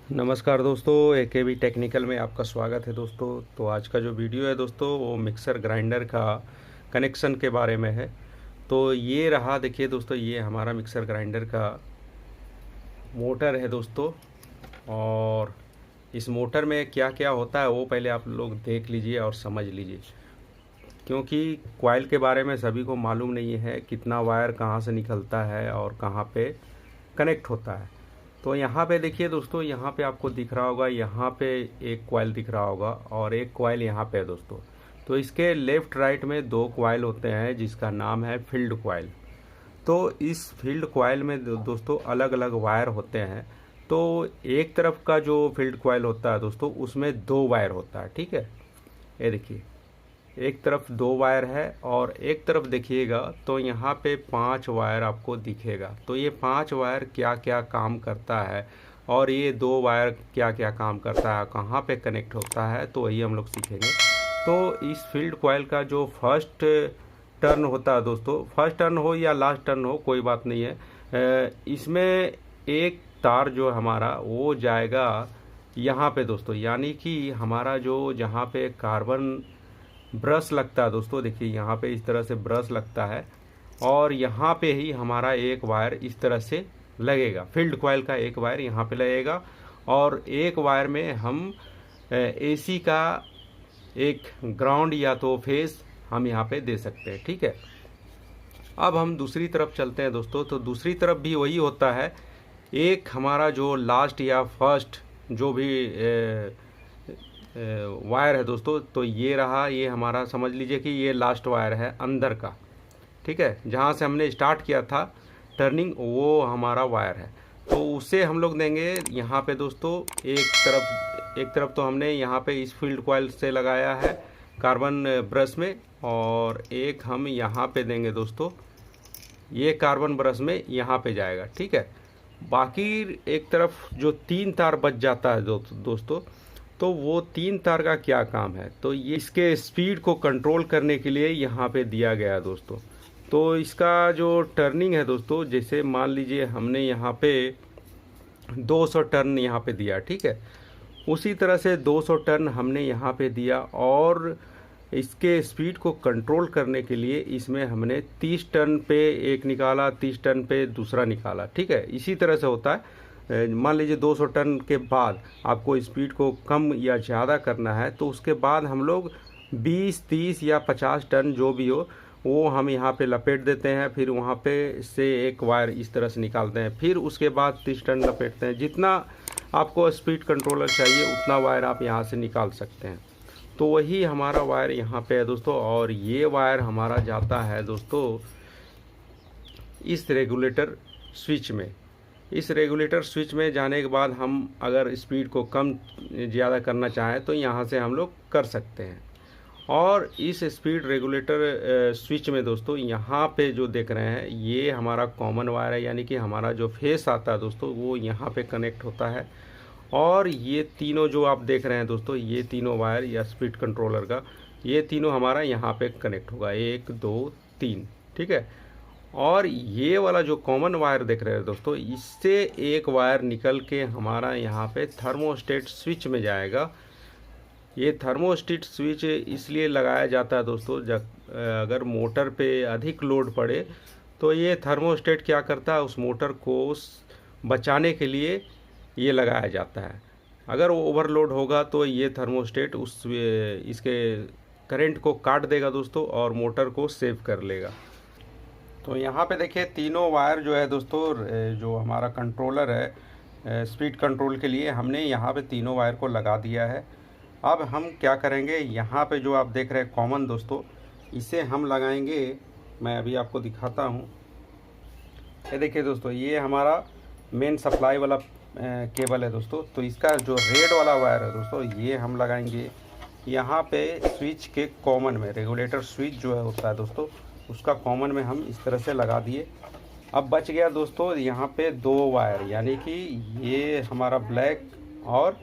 नमस्कार दोस्तों, AKB technical में आपका स्वागत है दोस्तों। तो आज का जो वीडियो है दोस्तों वो मिक्सर ग्राइंडर का कनेक्शन के बारे में है। तो ये रहा, देखिए दोस्तों, ये हमारा मिक्सर ग्राइंडर का मोटर है दोस्तों। और इस मोटर में क्या क्या होता है वो पहले आप लोग देख लीजिए और समझ लीजिए, क्योंकि कॉइल के बारे में सभी को मालूम नहीं है कितना वायर कहाँ से निकलता है और कहाँ पे कनेक्ट होता है। तो यहाँ पे देखिए दोस्तों, यहाँ पे आपको दिख रहा होगा, यहाँ पे एक कॉइल दिख रहा होगा और एक कॉइल यहाँ पे है दोस्तों। तो इसके लेफ्ट राइट में दो कॉइल होते हैं जिसका नाम है फील्ड कॉइल। तो इस फील्ड कॉइल में दोस्तों अलग अलग वायर होते हैं। तो एक तरफ का जो फील्ड कॉइल होता है दोस्तों उसमें दो वायर होता है, ठीक है। ये देखिए, एक तरफ दो वायर है और एक तरफ देखिएगा तो यहाँ पे 5 वायर आपको दिखेगा। तो ये 5 वायर क्या क्या काम करता है और ये दो वायर क्या क्या काम करता है, कहाँ पे कनेक्ट होता है, तो वही हम लोग सीखेंगे। तो इस फील्ड कॉइल का जो फर्स्ट टर्न होता है दोस्तों, फर्स्ट टर्न हो या लास्ट टर्न हो कोई बात नहीं है, इसमें एक तार जो हमारा वो जाएगा यहाँ पे दोस्तों, यानी कि हमारा जो जहाँ पे कार्बन ब्रश लगता है दोस्तों, देखिए यहाँ पे इस तरह से ब्रश लगता है और यहाँ पे ही हमारा एक वायर इस तरह से लगेगा। फील्ड कॉइल का एक वायर यहाँ पे लगेगा और एक वायर में हम एसी का एक ग्राउंड या तो फेस हम यहाँ पे दे सकते हैं, ठीक है। अब हम दूसरी तरफ चलते हैं दोस्तों। तो दूसरी तरफ भी वही होता है, एक हमारा जो लास्ट या फर्स्ट जो भी वायर है दोस्तों, तो ये रहा, ये हमारा समझ लीजिए कि ये लास्ट वायर है अंदर का, ठीक है। जहाँ से हमने स्टार्ट किया था टर्निंग वो हमारा वायर है। तो उसे हम लोग देंगे यहाँ पे दोस्तों, एक तरफ तो हमने यहाँ पे इस फील्ड कॉइल से लगाया है कार्बन ब्रश में, और एक हम यहाँ पे देंगे दोस्तों, ये कार्बन ब्रश में यहाँ पे जाएगा, ठीक है। बाकी एक तरफ जो 3 तार बच जाता है दोस्तों, तो वो 3 तार का क्या काम है, तो ये इसके स्पीड को कंट्रोल करने के लिए यहाँ पे दिया गया है दोस्तों। तो इसका जो टर्निंग है दोस्तों, जैसे मान लीजिए हमने यहाँ पे 200 टर्न यहाँ पे दिया, ठीक है। उसी तरह से 200 टर्न हमने यहाँ पे दिया और इसके स्पीड को कंट्रोल करने के लिए इसमें हमने 30 टर्न पे एक निकाला, 30 टर्न पे दूसरा निकाला, ठीक है। इसी तरह से होता है। मान लीजिए 200 टन के बाद आपको स्पीड को कम या ज़्यादा करना है, तो उसके बाद हम लोग 20, 30 या 50 टन जो भी हो वो हम यहाँ पे लपेट देते हैं। फिर वहाँ पे से एक वायर इस तरह से निकालते हैं, फिर उसके बाद 30 टन लपेटते हैं। जितना आपको स्पीड कंट्रोलर चाहिए उतना वायर आप यहाँ से निकाल सकते हैं। तो वही हमारा वायर यहाँ पे है दोस्तों, और ये वायर हमारा जाता है दोस्तों इस रेगुलेटर स्विच में। इस रेगुलेटर स्विच में जाने के बाद हम अगर स्पीड को कम ज़्यादा करना चाहें तो यहाँ से हम लोग कर सकते हैं। और इस स्पीड रेगुलेटर स्विच में दोस्तों यहाँ पे जो देख रहे हैं ये हमारा कॉमन वायर है, यानी कि हमारा जो फेस आता है दोस्तों वो यहाँ पे कनेक्ट होता है। और ये तीनों जो आप देख रहे हैं दोस्तों, ये तीनों वायर या स्पीड कंट्रोलर का, ये तीनों हमारा यहाँ पे कनेक्ट होगा, 1 2 3, ठीक है। और ये वाला जो कॉमन वायर देख रहे हैं दोस्तों, इससे एक वायर निकल के हमारा यहाँ पे थर्मोस्टेट स्विच में जाएगा। ये थर्मोस्टेट स्विच इसलिए लगाया जाता है दोस्तों, जब अगर मोटर पे अधिक लोड पड़े तो ये थर्मोस्टेट क्या करता है, उस मोटर को बचाने के लिए ये लगाया जाता है। अगर वो ओवरलोड होगा तो ये थर्मोस्टेट इसके करंट को काट देगा दोस्तों और मोटर को सेव कर लेगा। तो यहाँ पे देखिए तीनों वायर जो है दोस्तों, जो हमारा कंट्रोलर है स्पीड कंट्रोल के लिए, हमने यहाँ पे तीनों वायर को लगा दिया है। अब हम क्या करेंगे, यहाँ पे जो आप देख रहे हैं कॉमन दोस्तों, इसे हम लगाएंगे। मैं अभी आपको दिखाता हूँ। ये देखिए दोस्तों, ये हमारा मेन सप्लाई वाला केबल है दोस्तों। तो इसका जो रेड वाला वायर है दोस्तों, ये हम लगाएंगे यहाँ पे स्विच के कॉमन में। रेगुलेटर स्विच जो है होता है दोस्तों, उसका कॉमन में हम इस तरह से लगा दिए। अब बच गया दोस्तों यहाँ पे 2 वायर, यानी कि ये हमारा ब्लैक और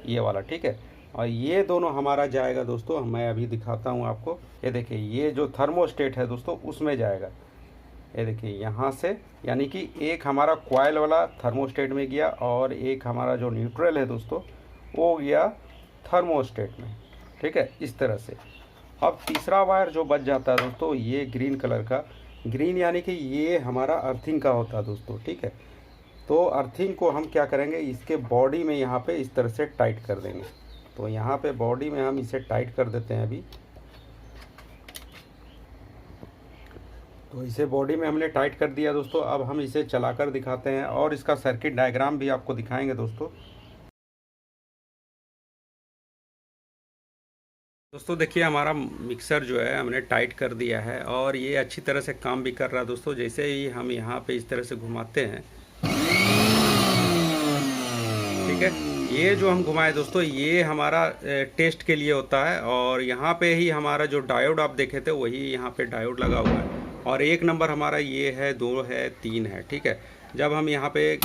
ये वाला, ठीक है। और ये दोनों हमारा जाएगा दोस्तों, मैं अभी दिखाता हूँ आपको। ये देखिए, ये जो थर्मोस्टेट है दोस्तों उसमें जाएगा। ये देखिए यहाँ से, यानी कि एक हमारा कॉइल वाला थर्मोस्टेट में गया और एक हमारा जो न्यूट्रल है दोस्तों वो गया थर्मोस्टेट में। ठीक है, इस तरह से। अब तीसरा वायर जो बच जाता है दोस्तों, ये ग्रीन कलर का, ग्रीन यानी कि ये हमारा अर्थिंग का होता है दोस्तों। ठीक है, तो अर्थिंग को हम क्या करेंगे, इसके बॉडी में यहाँ पे इस तरह से टाइट कर देंगे। तो यहाँ पे बॉडी में हम इसे टाइट कर देते हैं अभी। तो इसे बॉडी में हमने टाइट कर दिया दोस्तों। अब हम इसे चलाकर दिखाते हैं और इसका सर्किट डायग्राम भी आपको दिखाएंगे दोस्तों। दोस्तों देखिए हमारा मिक्सर जो है हमने टाइट कर दिया है और ये अच्छी तरह से काम भी कर रहा है दोस्तों। जैसे ही हम यहाँ पे इस तरह से घुमाते हैं, ठीक है, ये जो हम घुमाए दोस्तों ये हमारा टेस्ट के लिए होता है। और यहाँ पे ही हमारा जो डायोड आप देखे थे वही यहाँ पे डायोड लगा हुआ है। और 1 नंबर हमारा ये है, 2 है, 3 है। ठीक है, जब हम यहाँ पे